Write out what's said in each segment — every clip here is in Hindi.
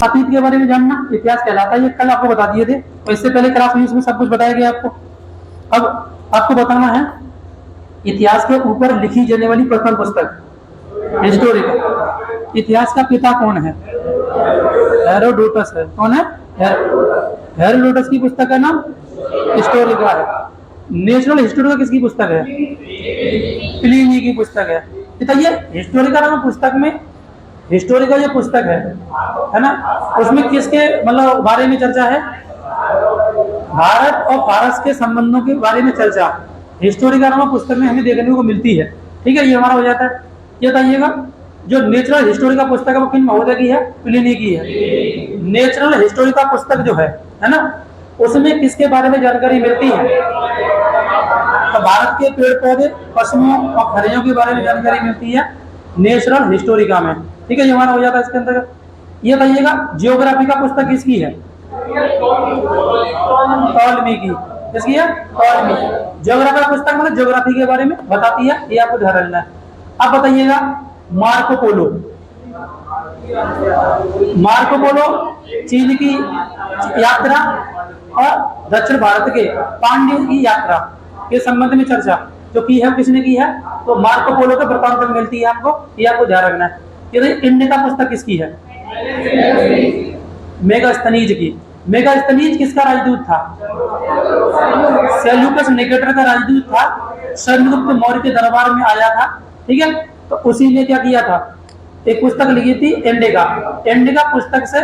अतीत के बारे में जानना इतिहास कहलाता है, ये कल आपको बता दिए थे, और इससे पहले क्लास में इसमें सब कुछ बताया गया आपको। अब आपको बताना है इतिहास के ऊपर लिखी जाने वाली प्रथम पुस्तक हिस्टोरिकल। इतिहास का पिता कौन है? हेरोडोटस है। कौन है? हेरोडोटस की पुस्तक का नाम हिस्टोरिका है। नेचुरल हिस्टोरिका किसकी पुस्तक है? प्लिनी की पुस्तक है। बताइए हिस्टोरिका नाम पुस्तक में, हिस्टोरिका जो पुस्तक है ना, उसमें किसके मतलब बारे में चर्चा है? भारत और फारस के संबंधों के बारे में चर्चा हिस्टोरिका नाम पुस्तक में हमें देखने को मिलती है। ठीक है, ये हमारा हो जाता है। ये बताइएगा जो नेचुरल हिस्टोरिका पुस्तक है वो किन महोदय की है? प्लिनी की है। नेचुरल हिस्टोरिका पुस्तक जो है ना, उसमें किसके बारे में जानकारी मिलती है? तो भारत के पेड़ पौधे, पशुओं और खनिजों के बारे में जानकारी मिलती है नेचुरल हिस्टोरिका में। ठीक है, ये हमारा हो जाता है इसके अंतर्गत। ये बताइएगा जियोग्राफी का पुस्तक किसकी है? टॉलमी की। किसकी है? टॉलमी। ज्योग्राफी का पुस्तक मतलब ज्योग्राफी के बारे में बताती है, ये आपको ध्यान रखना है। अब बताइएगा मार्को पोलो। मार्को पोलो चीन की यात्रा और दक्षिण भारत के पांड्यों की यात्रा के संबंध में चर्चा जो की है किसने की है? तो मार्को पोलो के वृत्तांत में मिलती है आपको, ये आपको ध्यान रखना है। ये इंडिका पुस्तक किसकी है? मेगास्थनीज की। मेगास्थनीज किसका राजदूत था? सेल्यूकस निकेटर का राजदूत था। चंद्रगुप्त मौर्य के दरबार में आया था। ठीक है, तो उसी ने क्या किया था? एक पुस्तक लिखी थी इंडिका। इंडिका पुस्तक से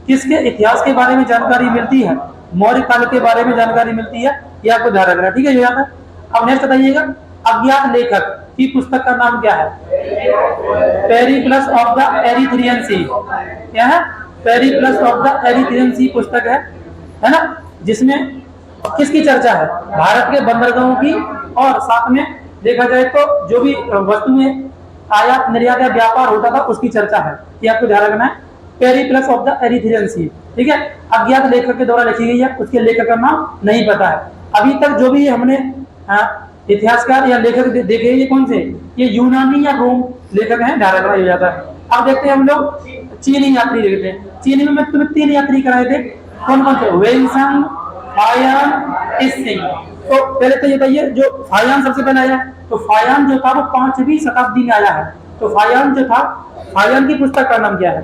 किसके इतिहास के बारे में जानकारी मिलती है? मौर्य काल के बारे में जानकारी मिलती है, ये आपको ध्यान रखना है। ठीक है, ये याद है। अब नेक्स्ट बताइएगा अज्ञात लेखक की पुस्तक का नाम क्या है? पेरिप्लस ऑफ द एरिथ्रियन सी। क्या है? पेरिप्लस ऑफ द एरिथ्रियन सी पुस्तक है ना, जिसमें किसकी चर्चा है? भारत के बंदरगाहों की, और साथ में देखा जाए तो जो भी वस्तुएं आयात निर्यात या व्यापार होता था उसकी चर्चा है, ये आपको ध्यान रखना है। पेरिप्लस ऑफ द एरिथ्रियन सी। ठीक है, अज्ञात लेखक के द्वारा लिखी गई है, उसके लेखक का नाम नहीं पता है। अभी तक जो भी हमने इतिहासकार या लेखक देखे ये कौन से? ये यूनानी या रोम लेखक हैं, ध्यान रखना जाता है। अब देखते हैं हम लोग चीनी यात्री देखते हैं। चीनी में मैं तुम्हें 3 यात्री कराए थे, कौन कौन थे? वेनसंग, फायान, इसिंग। तो पहले तो ये बताइए जो फायान सबसे पहले आया, तो फायान जो था वो 5वीं शताब्दी में आया है। तो फायान जो था, फायान की पुस्तक का नाम क्या है?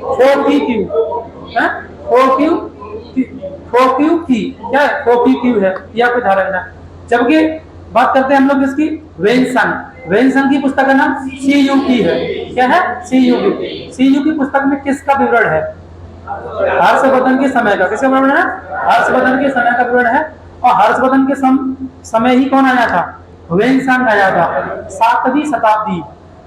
फोक्यू क्या है? फोक्यू है, ये आपको ध्यान रखना। जबकि बात करते हैं हम लोग इसकी वेनसंग। वेनसंग की पुस्तक का नाम सीयूकी है। क्या है? सीयूकी। सीयूकी पुस्तक में किसका विवरण है? हर्षवर्धन के समय का। किसका विवरण है? हर्षवर्धन के समय का विवरण है। और हर्षवर्धन के समय ही कौन आया था? वेनसंग आया था। 7वीं शताब्दी।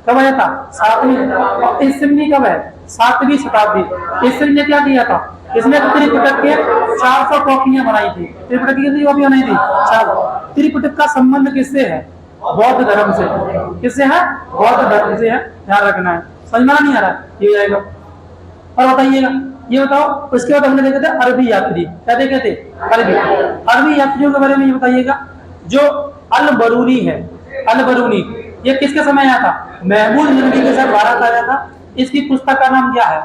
कब आया था? 7वीं। और इसने कब है? 7वीं शताब्दी। इसने क्या किया था? इसने त्रिपिटक के 400 कॉपियां बनाई थी। त्रिपिटक की कितनी कॉपियां बनाई थी? 400। त्रिपिटक का संबंध किससे है? बौद्ध धर्म से। किससे है? बौद्ध धर्म से है, ध्यान रखना है। समझना नहीं आ रहा? ये आएगा। और बताइएगा, ये बताओ उसके बाद हमने देखे थे अरबी यात्री। क्या देखे थे? अरबी यात्रियों के बारे में ये बताइएगा। जो अल बरूनी है, अल बरूनी, ये किसके समय आया था? महमूद गजनवी के साथ भारत आया था। इसकी पुस्तक का नाम क्या है?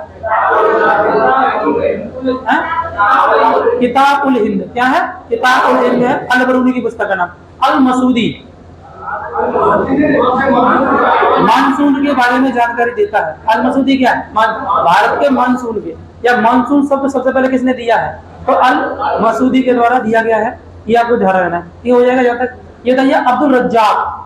किताब उल हिंद। क्या है? किताब उल हिंद है अल बरूनी की पुस्तक का नाम। अल मसूदी मानसून के बारे में जानकारी देता है। अल मसूदी क्या है? भारत के मानसून के, या मानसून शब्द सबसे पहले किसने दिया है? तो अल मसूदी के द्वारा दिया गया है, ये आपको ध्यान रखना है। ये हो जाएगा जब तक। ये बताइए अब्दुल रज्जाक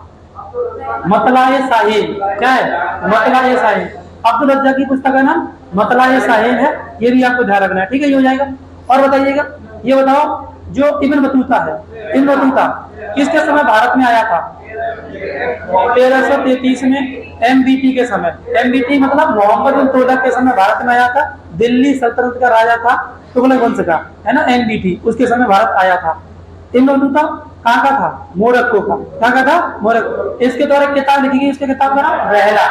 मतलाए साहिल। क्या है? मतलाए साहिल। अब्दुल रज्जाक की पुस्तक का नाम मतलाए साहिल है, ये भी आपको ध्यान रखना है। ठीक है, ये हो जाएगा। और बताइएगा, ये बताओ जो इब्न बतूता है, इब्न बतूता किसके समय भारत में आया था? 1333 में एमबीटी के समय। एमबीटी मतलब मोहम्मद बिन तुगलक के समय भारत में आया था। दिल्ली सल्तनत का राजा था तुगलक वंश का, है ना, एमबीटी, उसके समय भारत आया था। इब्न बतूता कहाँ का था? मोरक्को का। कहाँ का था? मोरक्को। इसके द्वारा किताब लिखी गई, इसके किताब का नाम रहला।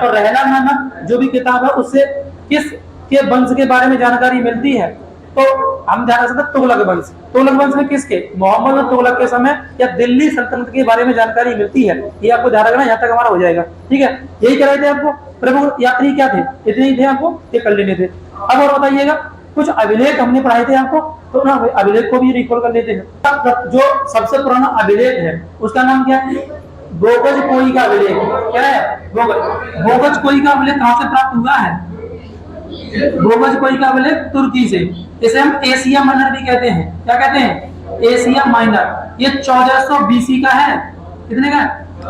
तो रहला नामक जो भी किताब है उससे किस के वंश के बारे में जानकारी मिलती है? तो हम ध्यान रख सकते तुगलक वंश। तुगलक वंश में किसके? मोहम्मद बिन तुगलक के समय या दिल्ली सल्तनत के बारे में जानकारी मिलती है, ये आपको ध्यान रखना। यहाँ तक हमारा हो जाएगा। ठीक है, यही कह रहे थे आपको। प्रमुख यात्री क्या थे? इतने ही थे, आपको ये कर लेने थे। अब और बताइएगा, कुछ अभिलेख हमने पढ़ाए थे आपको, तो ना अभिलेख को भी रिकॉल कर लेते हैं। जो सबसे पुराना अभिलेख है उसका नाम क्या है? बोगज कोई का अभिलेख। क्या है? बोगज कोई का अभिलेख कहां से प्राप्त हुआ है? बोगज कोई का अभिलेख तुर्की से। इसे हम एशिया माइनर भी कहते हैं। क्या कहते हैं? Asia minor. ये 1400 बीसी का है। कितने का?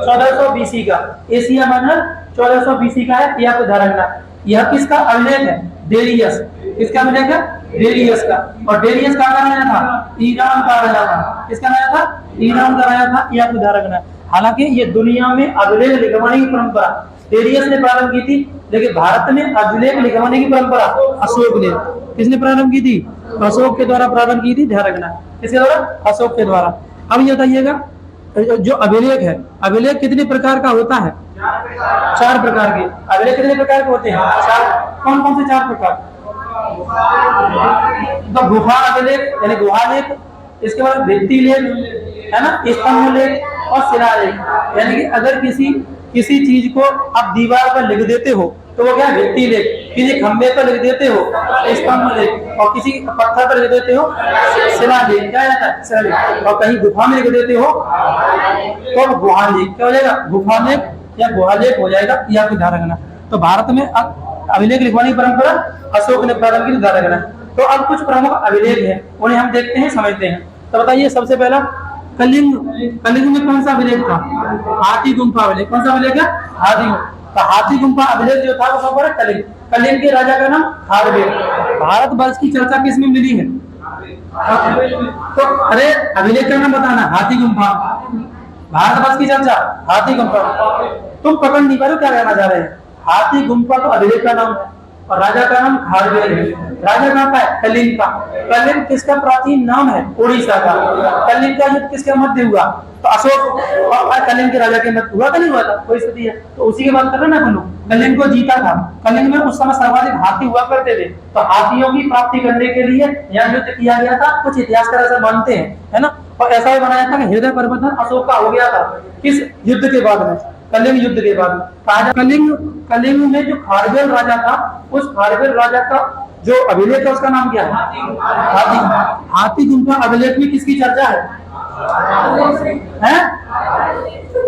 1400 बीसी का। एशिया माइनर 1400 बीसी का है। यह आपको ध्यान रखना। यह किसका अभिलेख है? डेरियस। किसका अभिलेख है? डेरियस का। और डेरियस कहाँ का राजा था? ईरान का राजा था। किसका राजा था? ईरान का राजा था। यह आपको ध्यान रखना। हालांकि ये दुनिया में अभिलेख लिखवाने की परंपरा डेरियस ने प्रारंभ की थी, लेकिन भारत में अभिलेख लिखवाने की परंपरा अशोक ने। किसने प्रारंभ की थी? अशोक के द्वारा प्रारंभ की थी। ध्यान रखना। किसके द्वारा? अशोक के द्वारा। अब ये बताइएगा, जो अभिलेख है, अभिलेख कितने प्रकार का होता है? 4 प्रकार के। अभिलेख कितने प्रकार के होते हैं? 4। कौन कौन से 4 प्रकार? तो गुफा अभिलेख यानी गुहालेख, इसके बाद भित्ति लेख है ना, स्तंभ लेख और शिलालेख। यानी कि अगर किसी चीज को आप दीवार पर लिख देते हो तो वो क्या है? भित्ति लेख। किसी खंबे पर लिख देते हो स्तंभ लेख, और किसी पत्थर पर लिख देते हो शिलालेख। क्या जाता है? शिलालेख। और कहीं गुफा में लिख देते हो तो गुहालेख। क्या हो जाएगा? गुफालेख या गुहालेख हो जाएगा। यह आपको ध्यान रखना। तो भारत में अभिलेख लिखवाने की परंपरा अशोक ने प्रारंभ की। ध्यान रखना। तो अब कुछ प्रमुख अभिलेख है, उन्हें हम देखते हैं, समझते हैं। तो बताइए, सबसे पहला कलिंग। कलिंग में कौन सा अभिलेख था? हाथी गुम्फा अभिलेख। कौन सा अभिलेख है? हाथी। तो हाथी गुम्फा अभिलेख जो था वो कहाँ पर है? कलिंग। कलिंग के राजा का नाम खारवेल। भारतवर्ष की चर्चा किसमें मिली है? तो अरे अभिलेख का नाम बताना। हाथी गुम्फा। भारतवर्ष की चर्चा हाथी गुम्फा। तुम पकड़ नहीं पा रहे हो क्या कहना चाह रहे हैं? हाथी गुम्फा तो अभिलेख का नाम है और राजा का नाम खारवेल है। राजा कहाँ का है? कलिंग का। कलिंग किसका प्राचीन नाम है? उड़ीसा का। कलिंग का युद्ध किसके मध्य हुआ? तो अशोक और कलिंग के राजा के मध्य हुआ। नहीं हुआ था? कोई स्थिति है तो उसी की बात कर रहे हैं ना हम लोग। कलिंग को जीता था। कलिंग में उस समय सर्वाधिक हाथी हुआ करते थे, तो हाथियों की प्राप्ति करने के लिए यह युद्ध किया गया था। कुछ इतिहासकार ऐसा मानते हैं, है ना। और ऐसा भी बनाया था कि हृदय परिवर्तन अशोक का हो गया था। किस युद्ध के बाद में? कलिंग युद्ध के बाद में। कलिंग में जो खारवेल राजा था, उस खारवेल राजा का जो अभिलेख है उसका नाम क्या है? हाथी। हाथी गुम्फा अभिलेख में किसकी चर्चा है?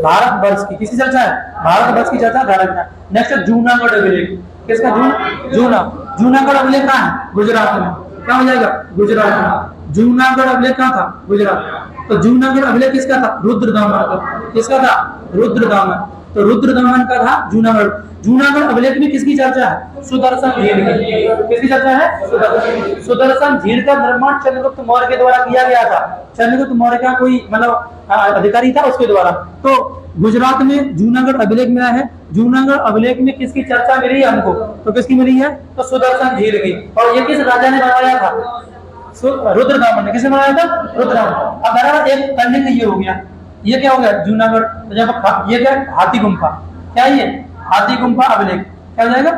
भारतवर्ष की। किसकी चर्चा है? भारतवर्ष की चर्चा। धारण। नेक्स्ट जूनागढ़ अभिलेख। किसका? जूनागढ़ अभिलेख कहाँ है? गुजरात में। क्या हो जाएगा? गुजरात में। जूनागढ़ अभिलेख कहाँ था? गुजरात। तो जूनागढ़ अभिलेख किसका था? रुद्रदामन का। किसका था? रुद्रदामन। तो रुद्रदामन का था जूनागढ़। जूनागढ़ अभिलेख में किसकी चर्चा है? सुदर्शन झील की। किसकी चर्चा है? सुदर्शन झील का निर्माण चंद्रगुप्त मौर्य के द्वारा किया गया था। चंद्रगुप्त मौर्य का कोई मतलब अधिकारी था, उसके द्वारा। तो गुजरात में जूनागढ़ अभिलेख मिला है। जूनागढ़ अभिलेख में किसकी चर्चा मिली है हमको? तो किसकी मिली है? तो सुदर्शन झील की। और ये किस राजा ने बनाया था? रुद्रदामन ने। किसने बनाया था? रुद्रदामन। अब एक कलिंग ये हो गया। ये क्या हो गया? जूनागढ़। जब ये क्या? हाथी गुम्फा। क्या ये? हाथी गुम्फा अभिलेख। क्या हो जाएगा?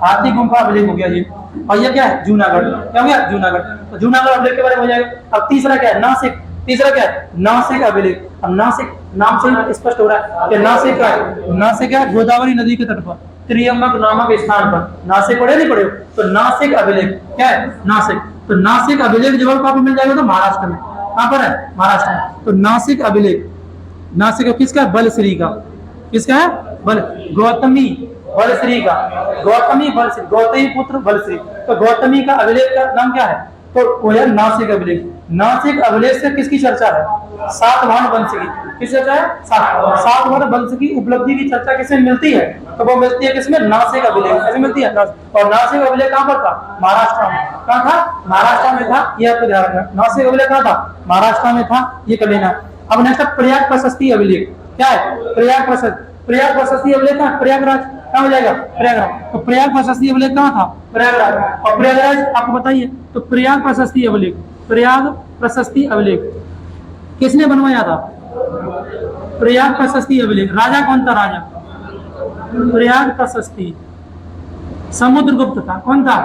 हाथी गुम्फा अभिलेख हो गया ये। और ये क्या है? जूनागढ़। क्या हो गया? जूनागढ़। तो जूनागढ़ अभिलेख के बारे में हो जाएगा। अब तीसरा क्या है? नासिक। तीसरा क्या है? नासिक अभिलेख। अब नासिक नाम से स्पष्ट हो रहा है कि नासिक का है। नासिक है गोदावरी नदी के तट पर, त्रियंबक नामक स्थान पर। नासिक पढ़े नहीं पढ़े? तो नासिक अभिलेख क्या है? नासिक। तो नासिक अभिलेख जब आपको मिल जाएगा तो महाराष्ट्र में। कहां पर है? महाराष्ट्र में। तो नासिक अभिलेख। नासिक किसका? बलश्री का। किसका है? बल गौतमी बलश्री का। गौतमी बलश्री, गौतमी पुत्र बलश्री। तो गौतमी का अभिलेख का नाम क्या है? तो वो है नासिक अभिलेख। नासिक अभिलेख से किसकी चर्चा है? सातवाहन वंश की। किस चर्चा है? सातवाहन वंश की उपलब्धि की चर्चा किसमें मिलती है? तो वो मिलती है किसमें? नासिक अभिलेख। कैसे मिलती है? और नासिक अभिलेख कहां पर था? महाराष्ट्र में। कहां था? महाराष्ट्र में था। यह आपको ध्यान रखना। नासिक अभिलेख कहां था? महाराष्ट्र में था। ये कर लेना। अब नेक्स्ट प्रयाग प्रशस्ति अभिलेख। क्या है? प्रयाग प्रशस्ति अभिलेख कहां? प्रयागराज। कहां हो जाएगा? प्रयागराज। तो प्रयाग प्रशस्ति अभिलेख कहां था? प्रयागराज। और प्रयागराज आपको बताइए। तो प्रयाग प्रशस्ति अभिलेख, प्रयाग प्रशस्ति अभिलेख किसने बनवाया था? प्रयाग प्रशस्ति अभिलेख। राजा कौन था? राजा प्रयाग प्रशस्ति समुद्रगुप्त था। कौन था?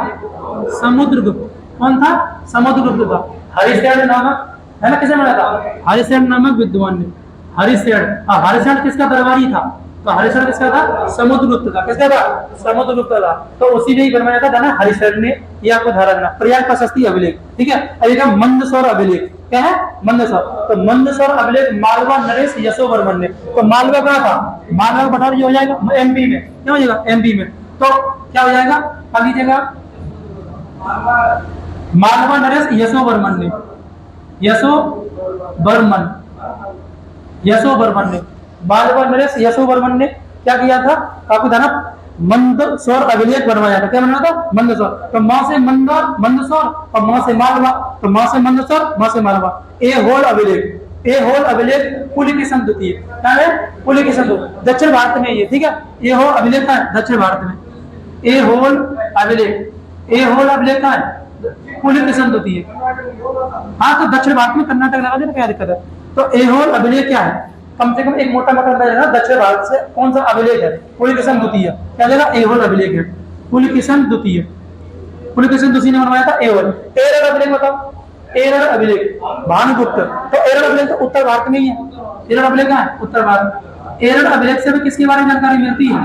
समुद्रगुप्त। कौन था? समुद्रगुप्त था। हरिशेन नामक, है ना, किसने बनाया था? हरिशेन नामक विद्वान ने। हरिशेन किसका दरबारी था? तो हरिशरण किसका था? समुद्रगुप्त का। किसका था? समुद्रगुप्त का। तो उसी ने ही बनवाया था ना हरिशरण ने। ये आपको ध्यान रखना, प्रयाग प्रशस्ति अभिलेख। ठीक है, अब मंदसौर अभिलेख क्या है? मंदसौर। तो मंदसौर अभिलेख मालवा नरेश यशोवर्मन ने। तो मालवा कहाँ था? मालवा का पठार ये हो जाएगा एमपी में। क्या हो जाएगा? एमपी में। तो क्या हो जाएगा? पढ़ लीजिएगा, मालवा नरेश यशोवर्मन ने। यशोवर्मन ने मालवा नरेश यशोवर्मन ने क्या किया था? आपको ध्यान, मंदसौर अभिलेख बनवाया था। क्या बनवाया था? मंदसौर। तो मां से मंदौर मंदसौर और मां से मालवा, तो मां से मंदसौर मां से मालवा। ए होल अभिलेख पुलकेशन द्वितीय। क्या है? पुलकेशन द्वितीय, दक्षिण भारत में ये। ठीक है, ए होल अभिलेख का है दक्षिण भारत में। ए होल अभिलेख का है पुलकेशन द्वितीय। हाँ, तो दक्षिण भारत में कर्नाटक लगा देना, क्या दिक्कत है? तो ए होल अभिलेख क्या है? कम से कम एक मोटा मोटा अंदाजा दक्षिण भारत से कौन सा अभिलेख है? पुलकेशन द्वितीय। क्या देगा? एहोल अभिलेख है। पुलकेशन द्वितीय ने बनवाया था एहोल। एरर अभिलेख बताओ। एरर अभिलेख भानुगुप्त। तो एरर अभिलेख तो उत्तर भारत में ही है। एरर अभिलेख कहाँ है? उत्तर भारत। एरर अभिलेख से भी किसके बारे में जानकारी मिलती है?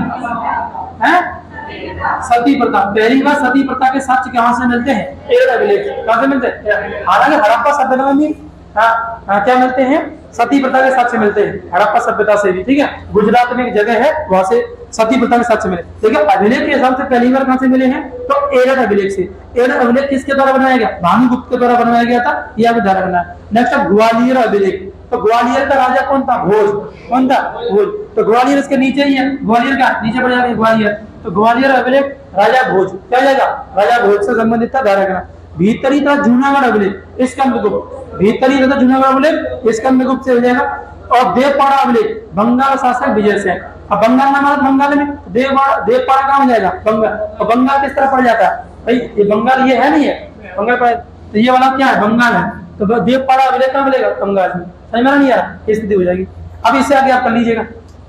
सती प्रथा। पहली बार सती प्रथा के साक्ष्य कहां से मिलते हैं? एरर अभिलेख। कहां से मिलते हैं? हालांकि हड़प्पा सभ्यता में क्या मिलते हैं? सती प्रथा के साक्ष्य मिलते हैं हड़प्पा सभ्यता से भी। ठीक है, गुजरात में एक जगह है, वहां से सती प्रथा के साक्ष्य मिले। देखिए अभिलेख के हिसाब से पहली बार कहां से मिले हैं? तो एरर अभिलेख से। एरर अभिलेख किसके द्वारा बनाया गया? भानुगुप्त के द्वारा बनाया गया था। यह भी ध्यान रखना है। नेक्स्ट ग्वालियर अभिलेख। तो ग्वालियर का राजा कौन था? भोज। कौन था? भोज। तो ग्वालियर इसके नीचे ही है। ग्वालियर का नीचे पड़ जाएगा ग्वालियर। तो ग्वालियर अभिलेख राजा भोज। क्या जाएगा? राजा भोज से संबंधित था। ध्यान रखना। भीतरी था जूनागढ़ अभिलेख, स्कंदगुप्त। भीतरी था जूनागढ़ अभिलेख, स्कंदगुप्त से हो जाएगा। और देवपाड़ा अभिलेख बंगाल शासक विजय सेन। अब बंगाल नाम आता बंगाल में, देवपाड़ा कहाँ हो जाएगा? बंगाल। और बंगाल किस तरह पड़ जाता है भाई? ये बंगाल ये है नहीं है बंगाल पर, तो ये वाला क्या है? बंगाल है। तो देवपाड़ा अभिलेख कहाँ मिलेगा? बंगाल में। समझ में नहीं आ रहा? स्थिति हो जाएगी। अब इससे आगे आप कर लीजिएगा,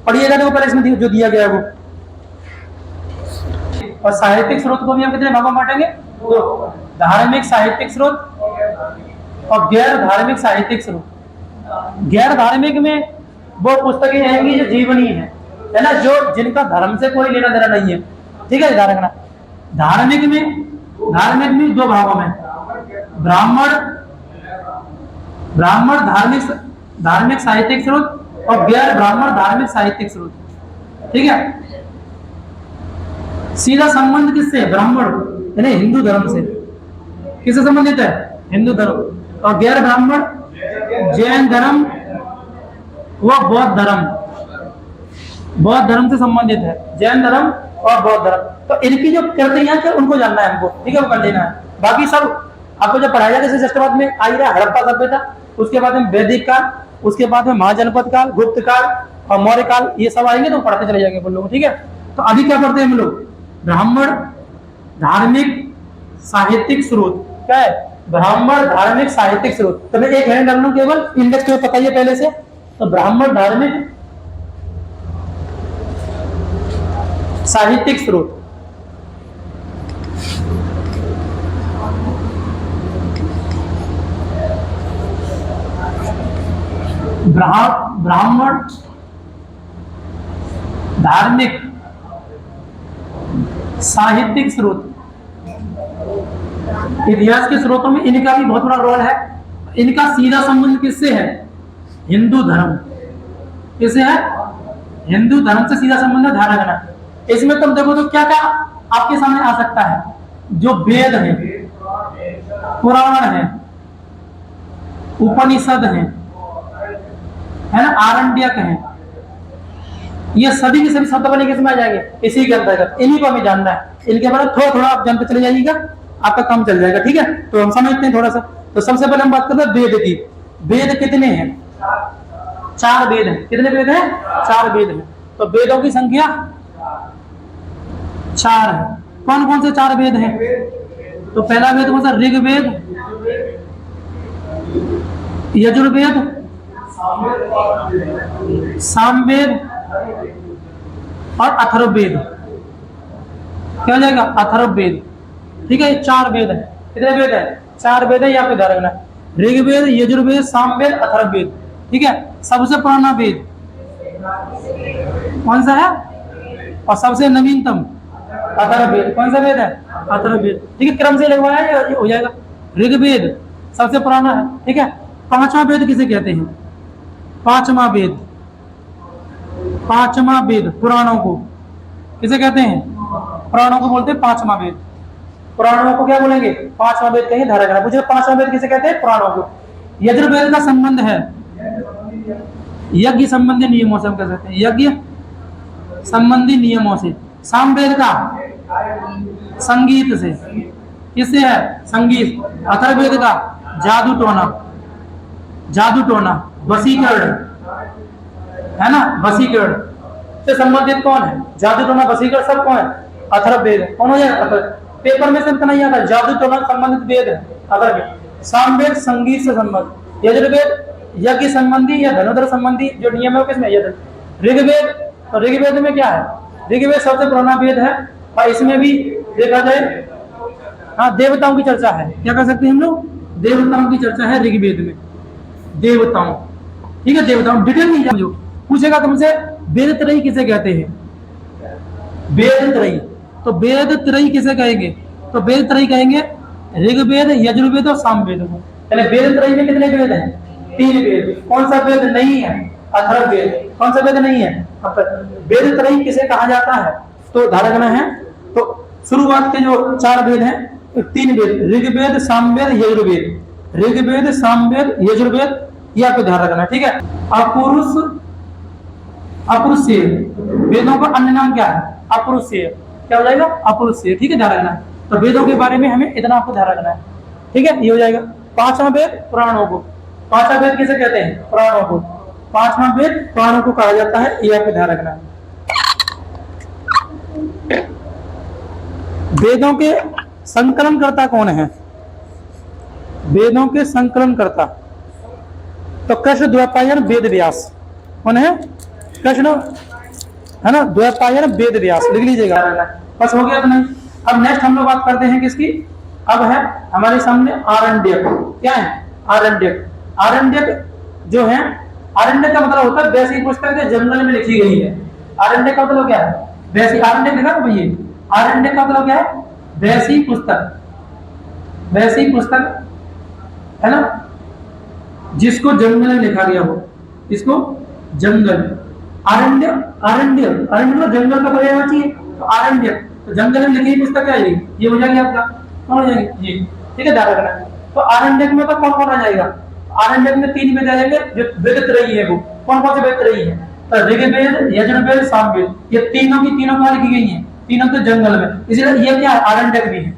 पढ़िएगा। देखो पहले इसमें जो दिया गया है वो। और साहित्यिक स्रोत को भी हम कितने भागों में बांटेंगे? दो। धार्मिक साहित्यिक स्रोत और गैर धार्मिक साहित्यिक स्रोत। गैर धार्मिक में वो पुस्तकें आएंगी जो जीवनी है ना, जो जिनका धर्म से कोई लेना देना नहीं है। ठीक है, ध्यान रखना। धार्मिक में दो भागों में, ब्राह्मण धार्मिक साहित्यिक स्रोत और गैर ब्राह्मण धार्मिक साहित्यिक स्रोत। ठीक है, सीधा संबंध किससे? ब्राह्मण यानी हिंदू धर्म से। किससे संबंधित है? हिंदू धर्म। और गैर ब्राह्मण जैन धर्म व बौद्ध धर्म से संबंधित है। जैन धर्म और बौद्ध धर्म। तो इनकी जो कृतियां हैं उनको जानना है हमको। ठीक है, वो कर लेना है। बाकी सब आपको जो पढ़ाया जाएगा, जैसे राष्ट्रवाद में आई रहा हड़प्पा सभ्यता, उसके बाद में वैदिक काल, उसके बाद में महाजनपद काल, गुप्त काल और मौर्य काल, ये सब आएंगे तो पढ़ते चले जाएंगे हम लोग। ठीक है, तो अभी क्या पढ़ते हैं हम लोग? ब्राह्मण धार्मिक साहित्यिक स्रोत। क्या है? ब्राह्मण धार्मिक साहित्यिक स्रोत। तो मैं एक हैंड डाल लूं, केवल इंडेक्स को बताइए पहले से। तो ब्राह्मण धार्मिक साहित्यिक स्रोत। ब्राह्मण धार्मिक साहित्यिक स्रोत। इतिहास के स्रोतों में इनका भी बहुत बड़ा रोल है। इनका सीधा संबंध किससे है? हिंदू धर्म। किससे है? हिंदू धर्म से सीधा संबंध है। ध्यान रखना। इसमें तुम देखो तो क्या क्या आपके सामने आ सकता है? जो वेद है, पुराण है, उपनिषद है ना, आरण्यक है, ये सभी के सभी शब्द बने किसमें आ जाएंगे? इसी के अंतर्गत। इन्हीं को हमें जानना है। इनके बारे में थोड़ा थोड़ा आप जानते चले जाइएगा, आपका काम चल जाएगा। ठीक है, तो हम समझते हैं थोड़ा सा। तो सबसे पहले हम बात करते हैं वेद की। वेद कितने हैं? 4 वेद हैं। कितने वेद हैं? 4 वेद हैं। तो वेदों की संख्या 4 है। कौन कौन से 4 वेद हैं? तो पहला वेद कौन सा? ऋग्वेद, यजुर्वेद, सामवेद और अथर्ववेद। क्या हो जाएगा? अथर्ववेद। ठीक है, 4 वेद है। कितने वेद है? 4 वेद है। यहाँ पे ध्यान रखना। ऋग्वेद, यजुर्वेद, सामवेद, अथर्ववेद। ठीक है, सबसे पुराना वेद कौन सा है? और सबसे नवीनतम अथर्ववेद। कौन सा वेद है? अथर्ववेद। ठीक है, क्रम से लगवाया ये हो जाएगा। ऋग्वेद सबसे पुराना है। ठीक है, पांचवा वेद किसे कहते हैं? पांचवा वेद, पांचवा वेद पुराणों को किसे कहते हैं? पुराणों को बोलते हैं पांचवा वेद। पुराणों को क्या बोलेंगे? पांचवा वेद कहेंगे। धारा करना पूछे पांचवा वेद किसे कहते हैं? पुराणों को। यजुर्वेद का संबंध है यज्ञ संबंधी नियमों से, हम कह सकते हैं यज्ञ संबंधी नियमों से। सामवेद का संगीत से। किससे है? संगीत। अथर्ववेद का जादू टोना, जादू टोना, वशीकरण, है ना, वशीकरण से संबंधित कौन है? जादू टोना, वशीकरण सब कौन है? अथर्ववेद। कौन हो जाएगा? पेपर में से इतना नहीं आता, जादू टोना संबंधित वेद है अथर्ववेद। सामवेद संगीत से संबंध। यजुर्वेद यज्ञ संबंधी या धनुधर संबंधी जो नियम है किसमें? ऋग्वेद। तो ऋग्वेद में क्या है? ऋग्वेद सबसे पुराना वेद है और इसमें भी देखा जाए हाँ देवताओं की चर्चा है। क्या कर सकते हैं हम लोग? देवताओं की चर्चा है ऋग्वेद में। देवताओं, ठीक है, देवताओं डिटेल नहीं समझो। पूछेगा तुमसे वेद त्रयी किसे कहते हैं? वेद त्रयी, तो वेद त्रयी किसे कहेंगे? तो वेद त्रयी कहेंगे ऋग्वेद, यजुर्वेद और सामवेद को। यानी वेद त्रयी में कितने वेद हैं? 3 वेद। कौन सा वेद नहीं है? अथर्ववेद। कौन सा वेद नहीं है? वेद त्रयी किसे कहा जाता है? तो धारगण है। तो शुरुआत के जो 4 वेद हैं, 3 वेद, ऋग्वेद, सामवेद, यजुर्वेद। ऋग्वेद, सामवेद, यजुर्वेद, ये आपको ध्यान रखना है। ठीक है, अपरुष, अपरुषेय वेदों का अन्य नाम क्या है? अपरुषेय। क्या हो जाएगा? अपरुषेय। ठीक है, ध्यान रखना है। तो वेदों के बारे में हमें इतना आपको ध्यान रखना है। ठीक है, ये हो जाएगा। पांचवा वेद पुराणों को। पांचवा वेद किसे कहते हैं? पुराणों को। पांचवा वेद पुराणों को कहा जाता है, ये आपको ध्यान रखना है। वेदों के संकलनकर्ता कौन है? वेदों के संकलनकर्ता तो कृष्ण द्वैपायन वेद व्यास। कौन है? कृष्ण, है ना, द्वैपायन वेद व्यास। लिख लीजिएगा, बस हो गया तो नहीं। अब नेक्स्ट हम लोग बात करते हैं किसकी? अब है हमारे सामने आरण्यक। क्या है? आरण्यक। आरण्यक जो है, आरण्यक का मतलब होता है वैसी पुस्तक जो जंगल में लिखी गई है। आरण्यक का मतलब क्या है? वैसी। आरण्यक लिखा ना भैया, आरण्यक का मतलब क्या है? वैसी पुस्तक। वैसी पुस्तक, है ना, जिसको जंगल में लिखा गया हो। इसको जंगल, अरण्य, अरण्य, अरण्य मतलब जंगल का पर्याय होना चाहिए। तो आरण्य, तो जंगल में लिखी पुस्तक क्या है? ये हो जाएगी आपका, कौन हो जाएगी? ये। ठीक है, ध्यान रखना। तो आरण्यक में तो कौन कौन आ जाएगा? आरण्यक में 3 वेद आ जाएंगे जो वेद त्रयी है। वो कौन कौन से वेद त्रयी है? तो ऋग्वेद, यजुर्वेद, सामवेद। ये तीनों की तीनों कहाँ लिखी गई हैं? तीनों तो जंगल में। इसलिए ये क्या है? आरण्यक भी है।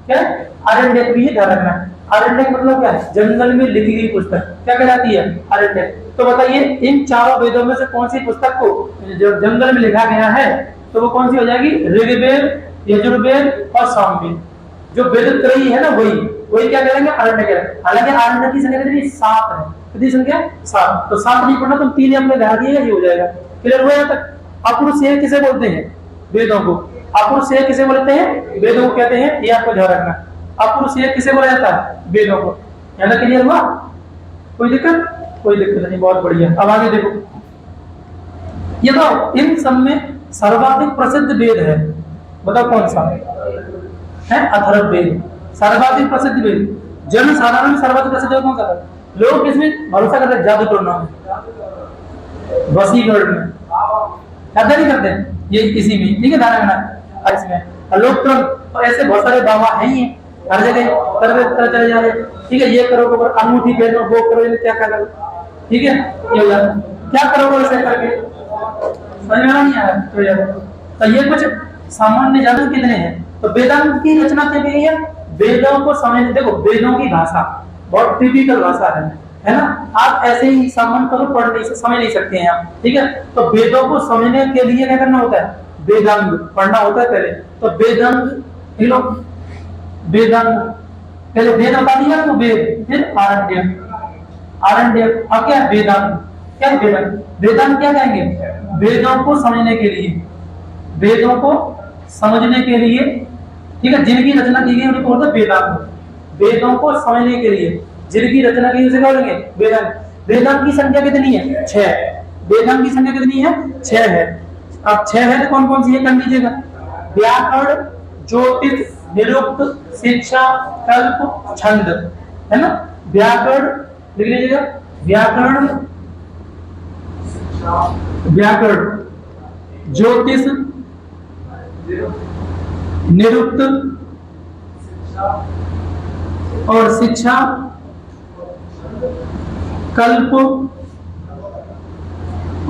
क्या है? आरण्यक भी है, ध्यान रखना। आरण्यक मतलब क्या है? जंगल में लिखी गई पुस्तक। क्या कहलाती है? आरण्यक। तो बताइए इन चारों वेदों में से कौन सी पुस्तक को जो जंगल में लिखा गया है तो वो कौन सी हो जाएगी? ऋग्वेद, यजुर्वेद और सामवेद। जो वेद त्रयी है ना, वही क्या करेंगे? आरण्यक करेंगे। हालांकि आरण्यक की संख्या कितनी? 7 है। कितनी संख्या? 7। तो 7 नहीं पढ़ना, तुम 3 अपने ध्यान दिएगा, ये हो जाएगा। क्लियर हुआ यहाँ तक? अपरुषेय किसे बोलते हैं? वेदों को। अपरुषेय किसे बोलते हैं? वेदों को कहते हैं, ये आपको ध्यान रखना। अपरुषेय किसे बोला जाता है? वेदों को। यहाँ क्लियर हुआ? कोई दिक्कत? कोई दिक्कत नहीं, बहुत बढ़िया। अब आगे देखो, ये तो इन सब में सर्वाधिक प्रसिद्ध वेद है। बताओ कौन सा है? अथर्ववेद सर्वाधिक प्रसिद्ध वेद। जन साधारण में सर्वाधिक प्रसिद्ध कौन सा था? लोग किसमें भरोसा करते हैं? जादू टोना में, वशीकरण में। करते नहीं करते? ये इसी में। ठीक है, ध्यान रखना। इसमें लोग तो ऐसे बहुत सारे बाबा है ही हर जगह कर चले जा रहे। ठीक है, ये करो, अंगूठी पहनो, वो करो, क्या करो। ठीक है, ये क्या करोगे ऐसे करके? समझ में नहीं आ रहा? तो ये कुछ सामान्य जानन कितने हैं? तो वेदांत की रचना क्या गई है? वेदों को समझने, देखो वेदों की भाषा बहुत टिपिकल भाषा है ना। आप ऐसे ही सामान्य करो, पढ़ नहीं, समझ नहीं सकते हैं आप। ठीक है, तो वेदों को समझने के लिए क्या करना होता है? वेदांग पढ़ना होता है पहले। तो वेदांग, वेदांग पहले वेद बता दिया, तो वेद, फिर आरण्य, आरण्य। अब क्या? वेदांग। क्या वेदांग? वेदांग क्या कहेंगे? वेदों को समझने के लिए, वेदों को समझने के लिए, ठीक है, जिनकी रचना की गई उनको बोलते हैं वेदांग। वेदों को समझने के लिए जिनकी रचना की उसे क्या बोलेंगे? वेदांग। वेदांग की संख्या कितनी है? 6। वेदांग की संख्या कितनी है? 6 है। अब 6 है तो कौन कौन सी है कर लीजिएगा। व्याकरण, ज्योतिष, निरुक्त, शिक्षा, कल्प, छंद, है ना। व्याकरण लिख लीजिएगा, व्याकरण, व्याकरण, ज्योतिष, निरुक्त और शिक्षा, कल्प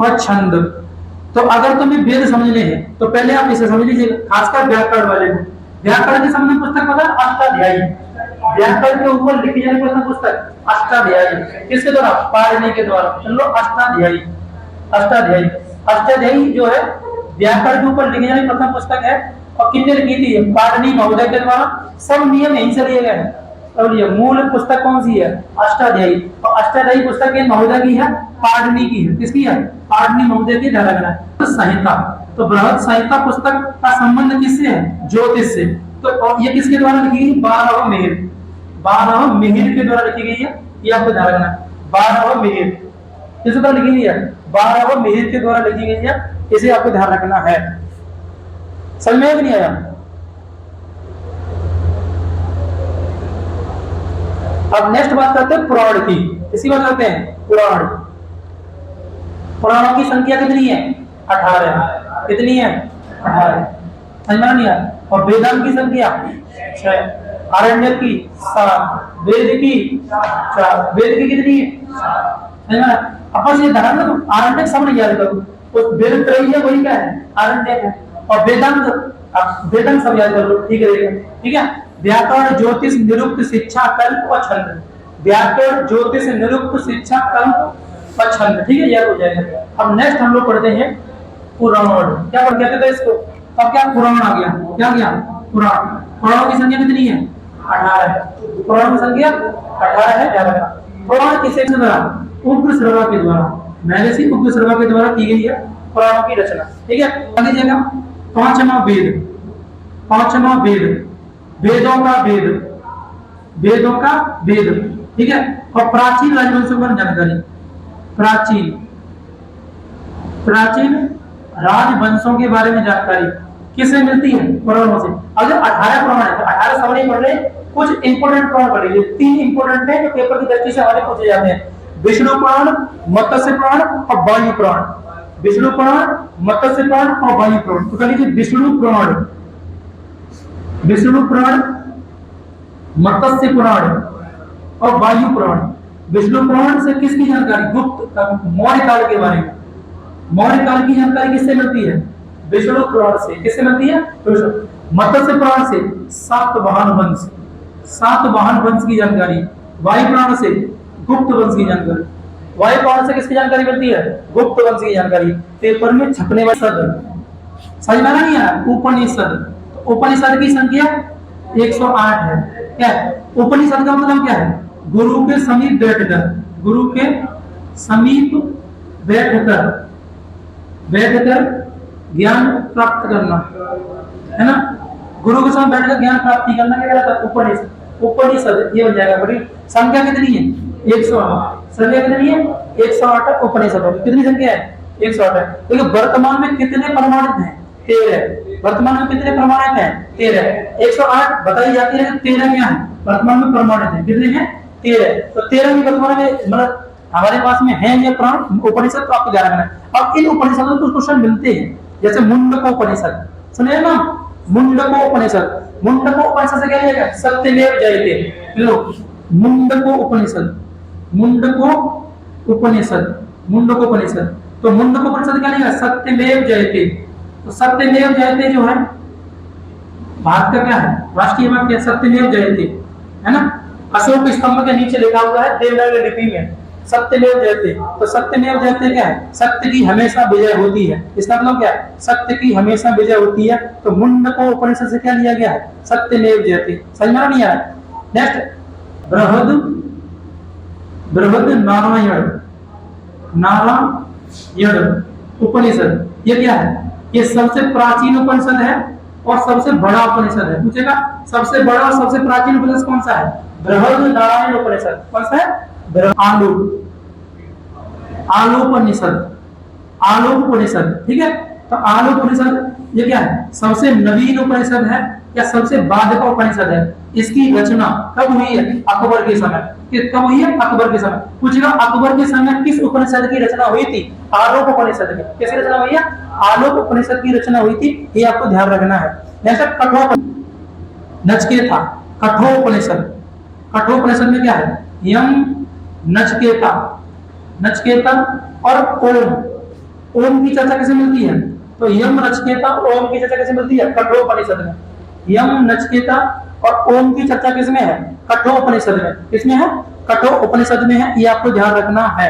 और छंद। तो अगर तुम्हें वेद समझने हैं तो पहले आप इसे समझ लीजिएगा, खासकर व्याकरण वाले को। व्याकरण के संबंध पुस्तक पता है? अष्टाध्यायी। व्याकरण के ऊपर लिखी जाने वाली पुस्तक अष्टाध्यायी। किसके द्वारा? पाणिनि के द्वारा। चलो अष्टाध्यायी, अष्टाध्यायी, अष्टाध्यायी जो है व्याकरण के ऊपर लिखी जाने प्रथम पुस्तक है। और किसने लिखी थी? पाणिनि महोदय के द्वारा। सब नियम यहीं से लिए गए हैं। और ये मूल पुस्तक कौन सी है? अष्टाध्यायी। और अष्टाध्यायी पुस्तक ये की है, पाणिनि की है। किसकी है? पाणिनि महोदय की धारणा है। तो संहिता, तो बृहद संहिता पुस्तक का संबंध किससे है? ज्योतिष से। तो ये किसके द्वारा लिखी गई? 12 मिहिर, 12 मिहिर के द्वारा लिखी गई है। ये आपको ध्यान रखना है, 12 मिहिर किसके द्वारा लिखी गई है? 12 मिहिर के द्वारा लिखी गई है। इसे आपको ध्यान रखना है। समझ में नहीं आया? अब नेक्स्ट बात करते हैं पुराण की। इसी बात करते हैं पुराण। पुराणों की संख्या कितनी है? 18। कितनी है? 18। समझ में नहीं आया? और वेदांत की संख्या 6, आरण्यक की 7, वेद की 4। वेद की कितनी है? 7। अपन ये ध्यान रखो, आरण्यक सब नहीं याद करो। उस वेद त्रयी है वही क्या है? आरण्यक है। और वेदांत, वेदांत सब याद कर लो, ठीक है? ठीक है। व्याकरण, ज्योतिष, निरुक्त, शिक्षा, कल्प और छंद। व्याकरण, ज्योतिष, निरुक्त, शिक्षा, कल्प और छंद, ठीक है, याद हो जाएगा। अब नेक्स्ट हम लोग पढ़ते हैं पुराण। क्या पढ़ कहते थे इसको? अब क्या पुराण आ गया? क्या गया? पुराण। पुराणों की संख्या कितनी है? 18 है। पुराण की संख्या 18 है, याद रखना। पुराण किसे द्वारा? उग्र श्रवा के द्वारा, महर्षि उग्र श्रवा के द्वारा की गई है पुराणों की रचना, ठीक है। आगे जाएगा 5वां वेद। 5वां वेद, वेदों का वेद, वेदों का वेद, ठीक है। और प्राचीन राजवंशों पर जानकारी, प्राचीन, प्राचीन राजवंशों के बारे में जानकारी किससे मिलती है? पुराणों से। अगर 18 पुराण है तो 18 सवाल नहीं पढ़ रहे, कुछ इंपोर्टेंट पुराण पढ़ लीजिए। 3 इंपोर्टेंट है जो पेपर की दृष्टि से हमारे पूछे जाते हैं: विष्णु पुराण, मत्स्य पुराण और वायु पुराण। विष्णु पुराण, मत्स्य पुराण और वायु पुराण। तो कह लीजिए विष्णु पुराण, विष्णु पुराण, मत्स्य पुराण और वायु पुराण। विष्णु पुराण से किसकी जानकारी? गुप्त मौर्य काल के बारे में। मौर्य काल की जानकारी किससे मिलती है? विष्णु पुराण से। किससे मिलती है? मत्स्य पुराण से सातवाहन वंश, सातवाहन वंश की जानकारी। वायु पुराण से गुप्त वंश की जानकारी। वायु पुराण से किसकी जानकारी मिलती है? गुप्त वंश की जानकारी। पेपर में छपने वाले शब्द समझ में नहीं आया? उपनिषद। उपनिषद की संख्या 108 है। क्या है? उपनिषद का मतलब क्या है? गुरु के समीप बैठकर, गुरु के समीप बैठकर, बैठकर ज्ञान प्राप्त करना, है ना। गुरु के साथ बैठकर ज्ञान प्राप्ति करना क्या कहलाता है? उपनिषद। उपनिषद ये हो जाएगा। बड़ी संख्या कितनी है? 108। संख्या कितनी है? 108 उपनिषद। कितनी संख्या है? 108 है। देखिए वर्तमान में कितने प्रमाणित हैं? 13। वर्तमान में कितने प्रमाणित हैं? 13। 108 बताई जाती है, 13 क्या है वर्तमान में प्रमाणित है? कितने हैं? 13। तो 13 भी वर्तमान में मतलब हमारे पास में है ये पुराण उपनिषद। तो आपको ध्यान रखना है। अब इन उपनिषदों में कुछ क्वेश्चन मिलते हैं, जैसे मुंडकोपनिषद, सुनिए ना, मुंडकोपनिषद। मुंडकोपनिषद से क्या लिया? सत्यमेव जयते। लो, मुंडकोपनिषद, मुंडकोपनिषद, मुंडकोपनिषद। तो मुंडकोपनिषद क्या लिया? सत्यमेव जयते। तो सत्यमेव जयते जो है भारत का क्या है? राष्ट्रीय वाक्य सत्यमेव जयते, है ना। अशोक स्तंभ के नीचे लिखा हुआ है देवनागरी लिपि में सत्यमेव जयते। तो सत्यमेव जयते क्या है? सत्य की हमेशा विजय होती है। इसका मतलब क्या है? सत्य की हमेशा विजय होती है। तो मुंडकोपनिषद से क्या लिया गया है? सत्यमेव जयते। समझ में नहीं आया? नेक्स्ट बृहद, बृहद नारायण, नारायण उपनिषद। ये क्या है? ये सबसे प्राचीन उपनिषद है और सबसे बड़ा उपनिषद है। पूछेगा सबसे बड़ा और सबसे प्राचीन उपनिषद कौन सा है? बृहद नारायण उपनिषद। कौन सा है? आलू, आलूपनिषद, आलोक उपनिषद, ठीक है। तो आलोक उपनिषद ये क्या है, सबसे नवीन उपनिषद है या सबसे बाद का उपनिषद है। इसकी रचना कब हुई है, अकबर के समय। कब हुई है, अकबर के समय। पूछेगा अकबर के समय किस उपनिषद की रचना हुई थी, आलोक उपनिषद की। किसकी रचना हुई है, आलोक उपनिषद की रचना हुई थी, ये आपको ध्यान रखना है। जैसे कठोर नचकेता, कठोपनिषद, कठोपनिषद में क्या है, यम नचकेता, नचकेता और ओम, ओम की चर्चा कैसे मिलती है, तो यम नचकेता ओम की चर्चा कैसे मिलती है, कठोपनिषद में। यम नचकेता और ओम की चर्चा किसमें है, कठोपनिषद में। किसमें है, कठोपनिषद में है, ये आपको ध्यान रखना है।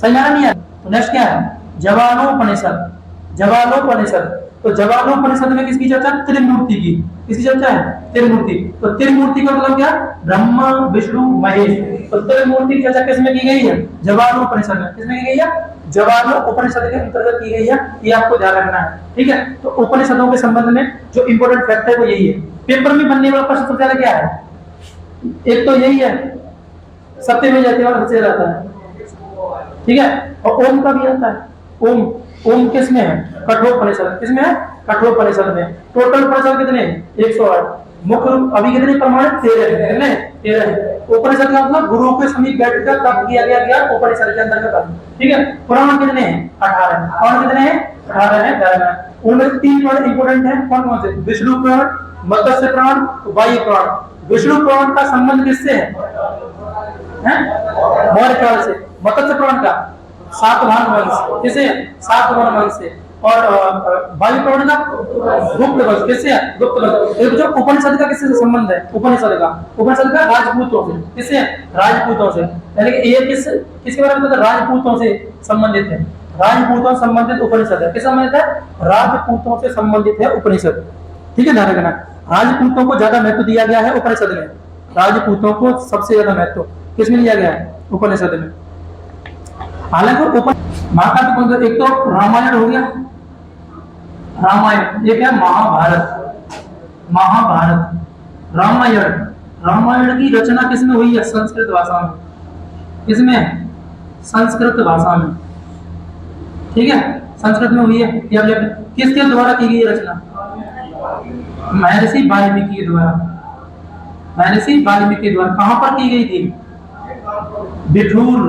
समझ आ नहीं है। तो नेक्स्ट क्या है, जवालोपनिषद, जवालोपनिषद। तो जवालोपनिषद में किसकी चर्चा, त्रिमूर्ति की। किसकी चर्चा है, त्रिमूर्ति। तो त्रिमूर्ति का मतलब क्या, ब्रह्मा विष्णु महेश। तो त्रिमूर्ति की चर्चा किसमें की गई है, जवालोपनिषद में। किसमें की गई है, जवालोपनिषद के अंतर्गत की गई है, ये आपको ध्यान रखना है, ठीक है। तो उपनिषदों के संबंध में जो इंपोर्टेंट फैक्ट है वो यही है। पेपर में बनने वाला प्रश्न सबसे ज्यादा क्या है, एक तो यही है, सत्य में जाते वाला सबसे रहता है, ठीक है। और ओम का भी आता है, ओम, ओम किसमें है, कठोपनिषद। किसमें है, कठोपनिषद में। टोटल उपनिषद कितने, 108। मुख्य रूप अभी कितने प्रमाणित, 13। उपनिषद का मतलब गुरु के समीप बैठकर तब किया गया ज्ञान उपनिषद के अंतर्गत, ठीक है। पुराण कितने हैं, 18। पुराण कितने हैं, 18 है। उनमें 3 पुराण इंपोर्टेंट है, कौन कौन से, विष्णु पुराण, मत्स्य पुराण, वायु पुराण। विष्णु पुराण का संबंध किससे है, मौर्य काल से। मत्स्य पुराण का सातवाहन वंश, किसे, सातवाहन वंश से। और वायु पुराण का गुप्त वंश, किससे, गुप्त वंश। जो उपनिषद का किससे संबंध है, उपनिषद का राजपूतों से। किससे, राजपूतों से। यानी कि ये किसके बारे में, राजपूतों से संबंधित है। राजपूतों से संबंधित उपनिषद है। किस संबंधित है, राजपूतों से संबंधित है उपनिषद, ठीक है। ध्यान रखना, राजपूतों को ज्यादा महत्व दिया गया है उपनिषद में। राजपूतों को सबसे ज्यादा महत्व किसमें दिया गया है, उपनिषद में। हालांकि महाकाव्य एक तो रामायण हो गया, रामायण, ये क्या, महाभारत, महाभारत। रामायण, रामायण की रचना किसमें हुई है, संस्कृत भाषा में। किसमें, संस्कृत भाषा में, ठीक है, संस्कृत में हुई है। किसके द्वारा की गई रचना, महर्षि वाल्मीकि के द्वारा, महर्षि वाल्मीकि के द्वारा। कहां पर की गई थी, बिठूर,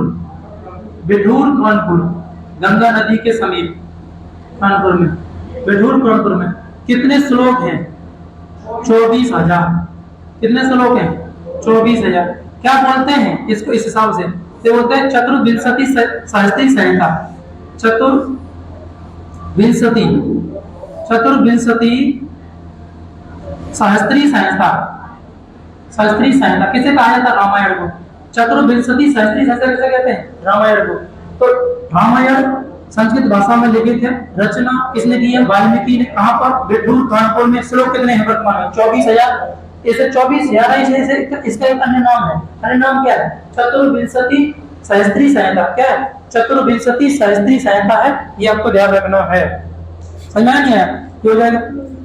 बिठूर कानपुर, गंगा नदी के समीप कानपुर में, बिठूर कानपुर में। कितने श्लोक हैं, 24,000। कितने श्लोक हैं, 24,000। क्या बोलते हैं इसको, इस हिसाब से ये बोलते हैं चतुर्विंशति सहस्त्री संहिता, चतुर्विंशति सहस्त्री संहिता, सहस्त्री संहिता। किसे कहा जाता है, रामायण को। चतुर्विंशति सहस्त्री संहिता किसे कहते हैं, रामायण को। तो रामायण संस्कृत भाषा में लिखित है, रचना किसने की है, वाल्मीकि ने। कहां पर, बिठूर कानपुर में। श्लोक कितने हैं वर्तमान में, 24,000। इसे 24,000 इसका एक अन्य नाम है, अन्य नाम क्या है, चतुर्विंशति सहस्त्री संहिता। क्या है, चतुर्विंशति सहस्त्री संहिता है, ये आपको ध्यान रखना है। समझ में नहीं आया, हो जाएगा।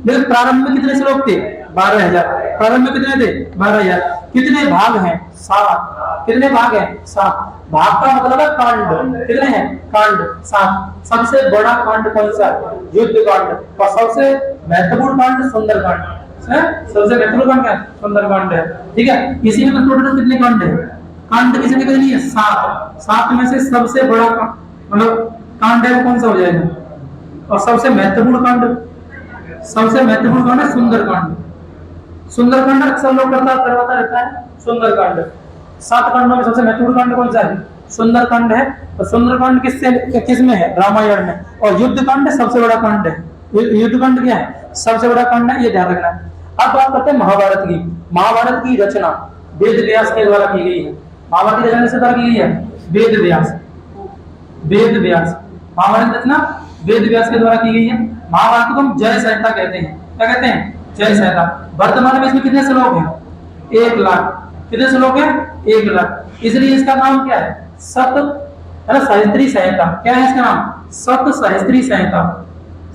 देखो प्रारंभ में कितने श्लोक थे, 12,000। प्रारंभ में कितने थे, 12,000। कितने भाग हैं, 7। कितने भाग हैं, 7। भाग का मतलब है कांड। कितने हैं, कांड 7। सबसे बड़ा कांड कौन सा है, युद्ध कांड। और सबसे महत्वपूर्ण कांड सुंदर कांड है। सबसे महत्वपूर्ण कांड क्या है, सुंदर कांड है, ठीक है। इसी में टोटल कितने कांड है, कांड किसी ने कहा नहीं है, 7। 7 में से सबसे बड़ा मतलब कांड है वो कौन सा हो जाएगा, और सबसे महत्वपूर्ण कांड, सबसे महत्वपूर्ण कांड है सुंदरकांड। सुंदरकांड अक्सर लोग करवाता रहता है सुंदरकांड। 7 कांडों में सबसे महत्वपूर्ण कांड कौन सा है, सुंदरकांड है। तो सुंदरकांड किसमें है, रामायण में। और युद्ध कांड सबसे बड़ा कांड है। युद्ध कांड क्या है, सबसे बड़ा कांड है, ये ध्यान रखना है। अब बात करते हैं महाभारत की। महाभारत की रचना वेद व्यास के द्वारा की गई है। महाभारत की रचना किसके द्वारा की गई है, वेद व्यास, वेद व्यास। महाभारत रचना वेद व्यास के द्वारा की गई है। महाभारत को हम जय संहिता कहते हैं। क्या कहते हैं, जय संहिता। वर्तमान में इसमें कितने श्लोक हैं, 1 लाख। कितने श्लोक हैं, 1 लाख। इसलिए इसका नाम क्या है, सत सहस्त्री संहिता। क्या है इसका नाम, सत सहस्त्री संहिता,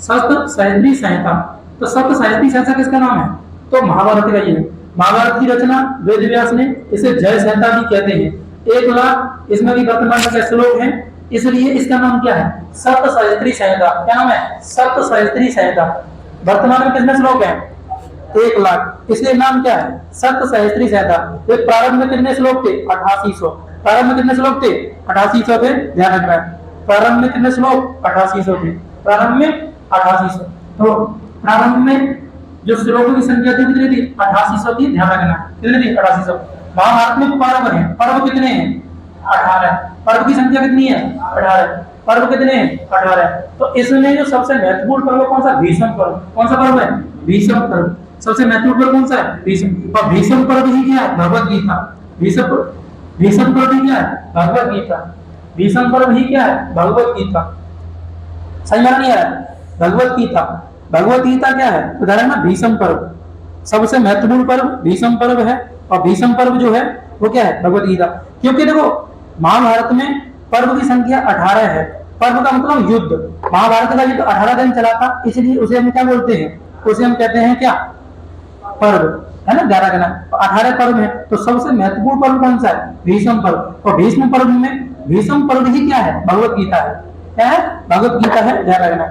सत सहस्त्री संहिता। तो सत सहस्त्री संहिता किसका नाम है, तो महाभारत का ही है। महाभारत की रचना वेद व्यास ने, इसे जय संहिता भी कहते हैं। 1 लाख। इसमें भी वर्तमान में क्या श्लोक हैं, इसलिए इसका नाम क्या है? सप्त सहस्त्री संहिता। क्या नाम है? सप्त सहस्त्री संहिता। वर्तमान में कितने श्लोक हैं? 1,00,000। इसलिए नाम क्या है? सप्त सहस्त्री संहिता। तो प्रारंभ में कितने श्लोक थे? 8800। प्रारंभ में कितने श्लोक थे? 8800 थे। ध्यान रखना है, प्रारंभ में कितने श्लोक? 8800 थे। प्रारंभ में 8800। तो प्रारंभ में जो श्लोकों की संख्या थी कितनी थी? 8800 थी। ध्यान रखना, कितनी थी? 8800। महाभारत में पर्व है, पर्व कितने हैं? 18। पर्व की संख्या कितनी है? 18। पर्व कितने हैं? 18। तो इसमें जो सबसे महत्वपूर्ण पर्व कौन सा? भीष्म पर्व। कौन सा पर्व है? भीष्म पर्व। सबसे महत्वपूर्ण पर्व कौन सा है? भीष्म। और भीष्म पर्व ही क्या है? भगवत गीता। भीष्म पर्व ही क्या है? भगवत गीता। भीष्म पर्व ही क्या है? भगवत गीता। सही माना नहीं है? भगवत गीता। भगवत गीता क्या है? उदाहरण ना, भीष्म पर्व सबसे महत्वपूर्ण पर्व भीष्म पर्व है। और भीष्म पर्व जो है वो क्या है? भगवत गीता। क्योंकि देखो महाभारत में पर्व की संख्या 18 है। पर्व का मतलब युद्ध। महाभारत का युद्ध 18 दिन चला था, इसलिए उसे हम क्या बोलते हैं? उसे हम कहते हैं क्या? पर्व, है ना? 11 दिन 18 पर्व है। तो सबसे महत्वपूर्ण पर्व कौन सा है? भीष्म पर्व। और भीष्म पर्व में भीष्म पर्व ही क्या है? भगवत गीता है। क्या है? भगवत गीता है। ध्यान रखना।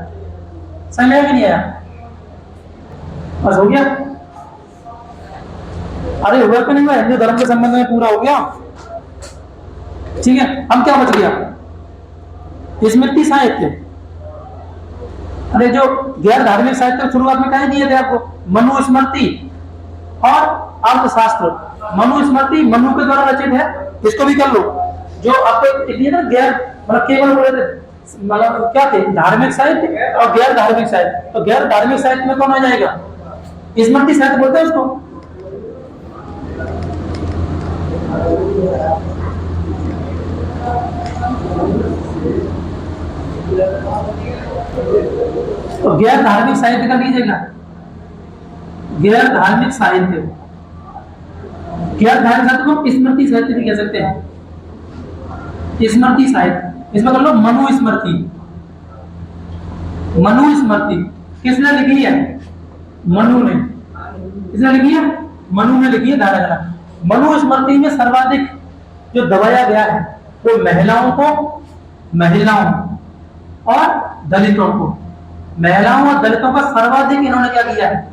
समझ में नहीं आया? बस हो गया? अरे हुआ तो नहीं हुआ? हिंदू धर्म के संबंध में पूरा हो गया। ठीक है, हम क्या बच गया? स्मृति साहित्य। अरे जो गैर धार्मिक साहित्य शुरुआत में कहे दिए थे आपको, मनुस्मृति और अर्थशास्त्र। मनुस्मृति मनु के द्वारा रचित है, इसको भी कर लो। जो आपको इतनी ना गैर मतलब केवल बोले थे, मतलब क्या थे? धार्मिक साहित्य और गैर धार्मिक साहित्य। तो गैर धार्मिक साहित्य में कौन आ जाएगा? स्मृति साहित्य बोलते हैं उसको। तो गैर धार्मिक साहित्य का लीजिएगा। गैर धार्मिक साहित्य, गैर धार्मिक साहित्य को स्मृति साहित्य भी कह सकते हैं। स्मृति साहित्य, इसमें कर लो मनुस्मृति। मनुस्मृति किसने लिखी है? मनु ने। किसने लिखी है? मनु ने लिखी है। ध्यान रखना, मनुस्मृति में सर्वाधिक जो दबाया गया है वो महिलाओं और दलितों को। महिलाओं और दलितों का सर्वाधिक इन्होंने क्या किया है?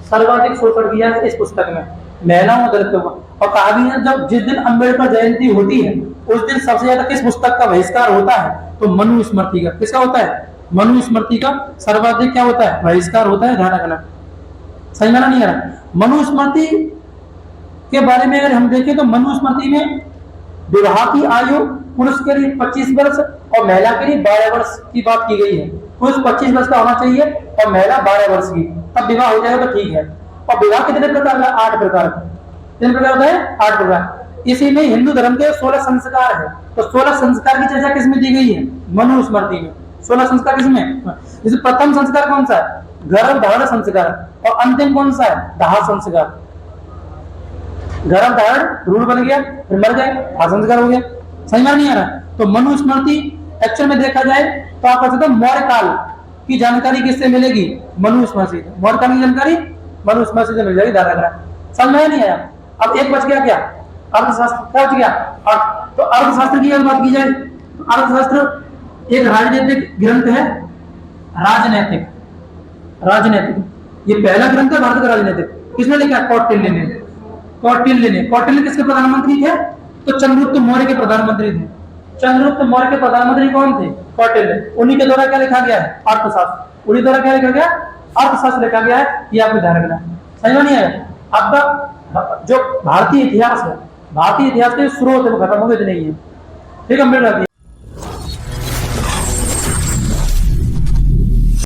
सर्वाधिक शोषण किया है इस पुस्तक में, महिलाओं और दलितों का। और कहा भी है जब जिस दिन अम्बेडकर जयंती होती है उस दिन सबसे ज्यादा किस पुस्तक का बहिष्कार होता है? तो मनुस्मृति का। किसका होता है? मनुस्मृति का सर्वाधिक क्या होता है? बहिष्कार होता है। ध्यान रखना। सही माना नहीं आ रहा? मनुस्मृति के बारे में अगर हम देखें तो मनुस्मृति में विवाह की आयु पुरुष के लिए 25 वर्ष और महिला के लिए 12 वर्ष की बात की गई है। पुरुष 25 वर्ष का होना चाहिए और महिला 12 वर्ष की, तब विवाह हो जाएगा तो ठीक है। और विवाह कितने प्रकार का? 8 प्रकार का। कितने प्रकार होता है? 8 प्रकार। इसी में हिंदू धर्म के 16 संस्कार है। तो 16 संस्कार की चर्चा किसमें दी गई है? मनुस्मृति में। 16 संस्कार किसमें? जैसे प्रथम संस्कार कौन सा है? गर्भ धारण संस्कार। और अंतिम कौन सा है? दाह संस्कार। गर्भ धारण रूल बन गया, फिर मर गए, दाह संस्कार हो गया। समझ में नहीं आ रहा? तो मनुस्मृति एक्चुअल में देखा जाए तो आप कह सकते हो मौर्य काल की जानकारी किससे मिलेगी? मनुस्मृति से। मौर्य काल की जानकारी मनुस्मृति से मिल जाएगी। ध्यान रखना। समझ में नहीं आया? अब एक बच गया क्या? अर्थशास्त्र। क्या बच गया? तो अर्थशास्त्र की अगर बात की जाए तो अर्थशास्त्र एक राजनीतिक ग्रंथ है। राजनैतिक ये पहला ग्रंथ है भारत का राजनीतिक। किसने लिखा? कौटिल्य ने। कौटिल्य किसके प्रधानमंत्री थे? तो चंद्रगुप्त मौर्य के प्रधानमंत्री थे। चंद्रगुप्त मौर्य के प्रधानमंत्री कौन थे? कौटिल्य। उन्हीं के द्वारा क्या लिखा गया है? अर्थशास्त्र। उन्हीं द्वारा क्या लिखा गया? अर्थशास्त्र लिखा गया है। ये आपको ध्यान रखना। समझ में नहीं आया? आपका जो भारतीय इतिहास है, भारतीय इतिहास के स्रोत है वो खत्म हो गए नहीं है। ठीक है, मिल जाती है।